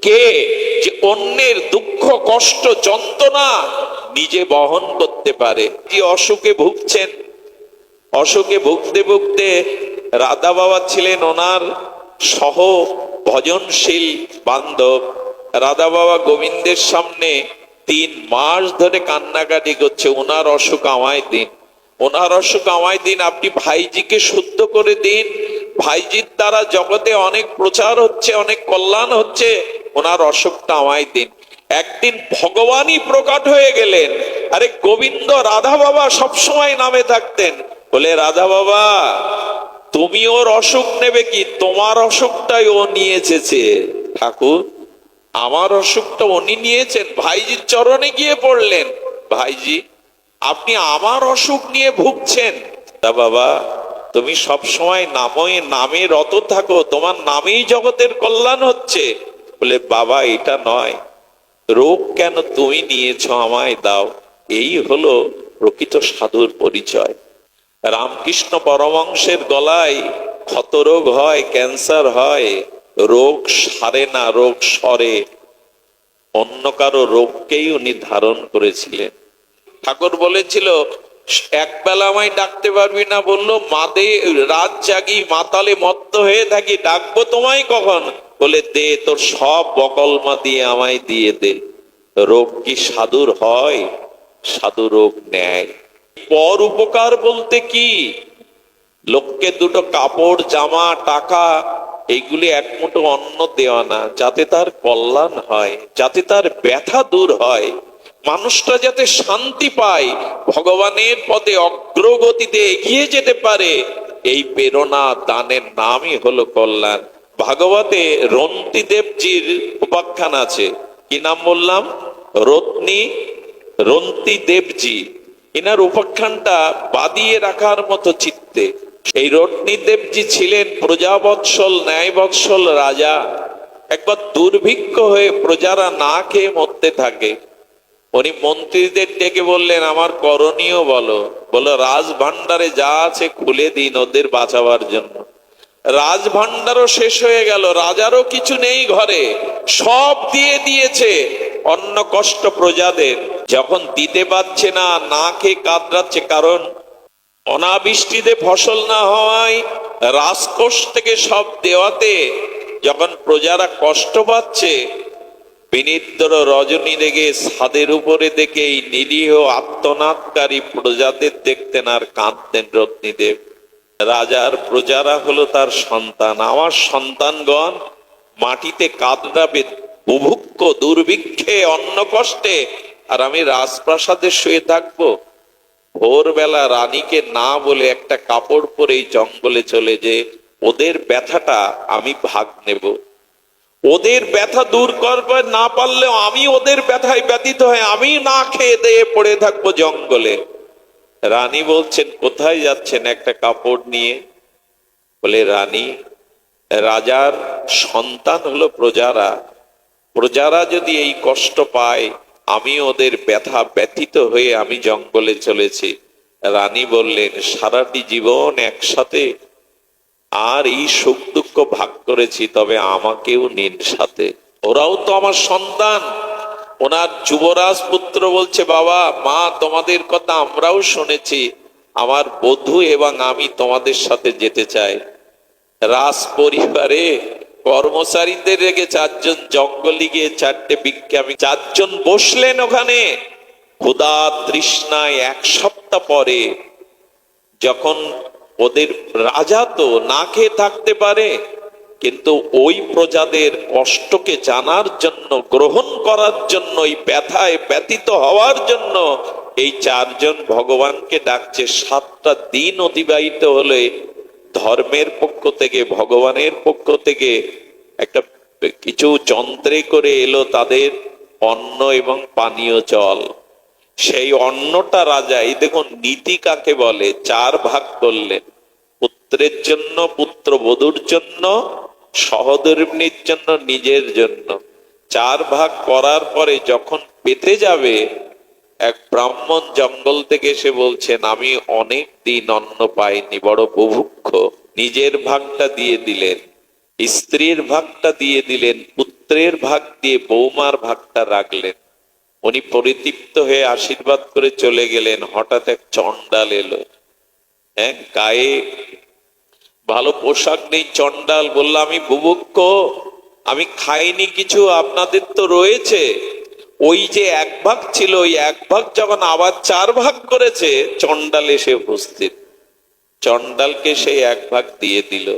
কে যে অন্যের দুঃখ কষ্ট যন্ত্রণা নিজে বহন করতে পারে? কি অসুখে ভুগছেন, অসুখে ভুগতে ভুগতে রাধা বাবা ছিলেন ওনার সহ ভজনশীল বান্ধব। রাধা বাবা গোবিন্দের সামনে 3 মাস ধরে কান্নাকাটি করছে, ওনার অসুখ আমায় দিন, ওনার অসুখ আমায় দিন, আপনি ভাইজিকে শুদ্ধ করে দিন, ভাইজির দ্বারা জগতে অনেক প্রচার হচ্ছে, অনেক কল্যাণ হচ্ছে, ওনার অসুখটা আমায় দিন। একদিন ভগবানই প্রকট হয়ে গেলেন। আরে গোবিন্দ রাধা বাবা সবসময় নামে থাকতেন, বলে রাধা বাবা তুমি ওর অসুখ নেবে কি, তোমার অসুখটাই ও নিয়ে এসেছে। ঠাকুর আমার অসুখটা উনি নিয়েছেন। ভাইজির চরণে গিয়ে পড়লেন, ভাইজি আপনি আমার অসুখ নিয়ে ভুগছেন। তা বাবা তুমি সব সময় নামে রত থাকো, তোমার নামেই জগতের কল্যাণ হচ্ছে। বলে বাবা এটা নয়, রোগ কেন তুমি নিয়েছ, আমায় দাও। এই হলো প্রকৃত সাধুর পরিচয়। রামকৃষ্ণ পরমহংসের গলায় ক্ষত রোগ হয়, ক্যান্সার হয়, রোগ সারে না, রোগ সরে। অন্য কারো রোগকেই উনি ধারণ করেছিলেন। ঠাকুর বলেছিল একবেলা আমায় ডাকতে পারবি না, বললো মাদে রাত জাগি মাতালে মত্ত হয়ে থাকি, ডাকবো তোমায় কখন? বলে দে তোর সব বকলমা দিয়ে আমায় দিয়ে দে। রোগ কি সাধুর হয়? সাধু রোগ নেয়। পর উপকার বলতে কি? লোককে দুটো কাপড় জামা টাকা এইগুলি এক মুঠো অন্ন দেওয়া না, যাতে তার কল্যাণ হয়, যাতে তার ব্যথা দূর হয়, মানুষটা যাতে শান্তি পায়, ভগবানের পদে অগ্রগতিতে এগিয়ে যেতে পারে। এই প্রেরণা দানের নামই হলো কল্যাণ। ভাগবতে রন্তি দেবজির উপাখ্যান আছে, কি নাম বললাম? রন্তি দেবজি। এনার উপাখ্যানটা বাদিয়ে রাখার মতো চিত্তে। এই রত্নী দেবজি ছিলেন প্রজাবৎসল ন্যায়বৎসল রাজা। একবার দুর্ভিক্ষ হয়ে প্রজারা না খেয়ে মরতে থাকে। উনি মন্ত্রীদের ডেকে বললেন আমার করণীয় বলো। বলো রাজভান্ডারে যা আছে খুলে দিন ওদের বাঁচাবার জন্য। রাজভান্ডারও শেষ হয়ে গেল, রাজারও কিছু নেই ঘরে, সব দিয়ে দিয়েছে অন্ন কষ্ট প্রজাদের। যখন দিতে পারছে না, না খেয়ে কাতরাচ্ছে, কারণ অনাবৃষ্টিতে ফসল না হওয়ায় রাজকোষ থেকে সব দেওয়াতে যখন প্রজারা কষ্ট পাচ্ছে, বিনিদ্র রজনী রেগে ছাদের উপরে দেখে এই নিরীহ আত্মনাদকারী প্রজাদের দেখতেন আর কাঁদতেন রত্নীদেব। রাজার প্রজারা হলো তার সন্তান, আমার সন্তানগণ মাটিতে কাতরাবে বুভুক্ষ দুর্ভিক্ষে অন্ন কষ্টে, আর আমি রাজপ্রাসাদে শুয়ে থাকবো। ভোরবেলা রানীকে না বলে একটা কাপড় পরে জঙ্গলে চলে যে ওদের ব্যথাটা আমি ভাগ নেব, ওদের ব্যথা দূর করবে না পারলেও আমি ওদের ব্যথায় ব্যতীত হয়ে আমি না খেয়ে দিয়ে পড়ে থাকবো জঙ্গলে। রানী বলছেন কোথায় যাচ্ছেন? একটা কাপড় নিয়ে। বলে রানী রাজার সন্তান হলো প্রজারা, প্রজারা যদি এই কষ্ট পায়, আমি ওদের ব্যথা ব্যতীত হয়ে আমি জঙ্গলে চলেছি। রানী বললেন সারাটি জীবন একসাথে আর এই সুখ দুঃখ ভাগ করেছি, তবে আমাকেও নিন সাথে, ওরাও তো আমার সন্তান। ওনার যুবরাজ পুত্র বলছে বাবা মা তোমাদের কথা আমরাও শুনেছি, আমার বধূ এবং আমি তোমাদের সাথে যেতে চাই। রাজ পরিবারে কর্মচারীদের রেখে 4 জন জঙ্গলে গিয়ে 4টে বিজ্ঞানী 4 জন বসলেন ওখানে ক্ষুধা তৃষ্ণায়। 1 সপ্তাহ পরে যখন ওদের রাজা তো না খেয়ে থাকতে পারে, কিন্তু ওই প্রজাদের কষ্টকে জানার জন্য, গ্রহণ করার জন্য, এই ব্যথায় ব্যতীত হওয়ার জন্য এই 4 জন ভগবানকে ডাকছে। 7টা দিন অতিবাহিত হলে ধর্মের পক্ষ থেকে, ভগবানের পক্ষ থেকে একটা কিছু যন্ত্রে করে এলো তাদের অন্ন এবং পানীয় জল। সেই অন্নটা রাজা, এই দেখুন নীতি কাকে বলে, 4 ভাগ করলেন। পুত্রের জন্য, পুত্রবধূর জন্য, সহধর্মিণীর জন্য, নিজের জন্য। 4 ভাগ করার পরে যখন পেতে যাবে, এক ব্রাহ্মণ জঙ্গল থেকে এসে বলছেন আমি অনেক দিন অন্ন পাইনি, বড় বুভুক্ষ। নিজের ভাগটা দিয়ে দিলেন, স্ত্রীর ভাগটা দিয়ে দিলেন, পুত্র পুত্রের ভাগ দিয়ে বৌমার ভাগটা রাখলেন। উনি পরিতৃপ্ত হয়ে আশীর্বাদ করে চলে গেলেন। হঠাৎ এক চণ্ডাল এলো, হ্যাঁ, গায়ে ভালো পোশাক নেই। চণ্ডাল বলল, আমি বুভুক্ষ, আমি খাইনি কিছু, আপনাদের তো রয়েছে। ওই যে এক ভাগ ছিল, ওই এক ভাগ যখন আবার 4 ভাগ করেছে, চণ্ডাল এসে উপস্থিত। চণ্ডালকে সেই এক ভাগ দিয়ে দিল।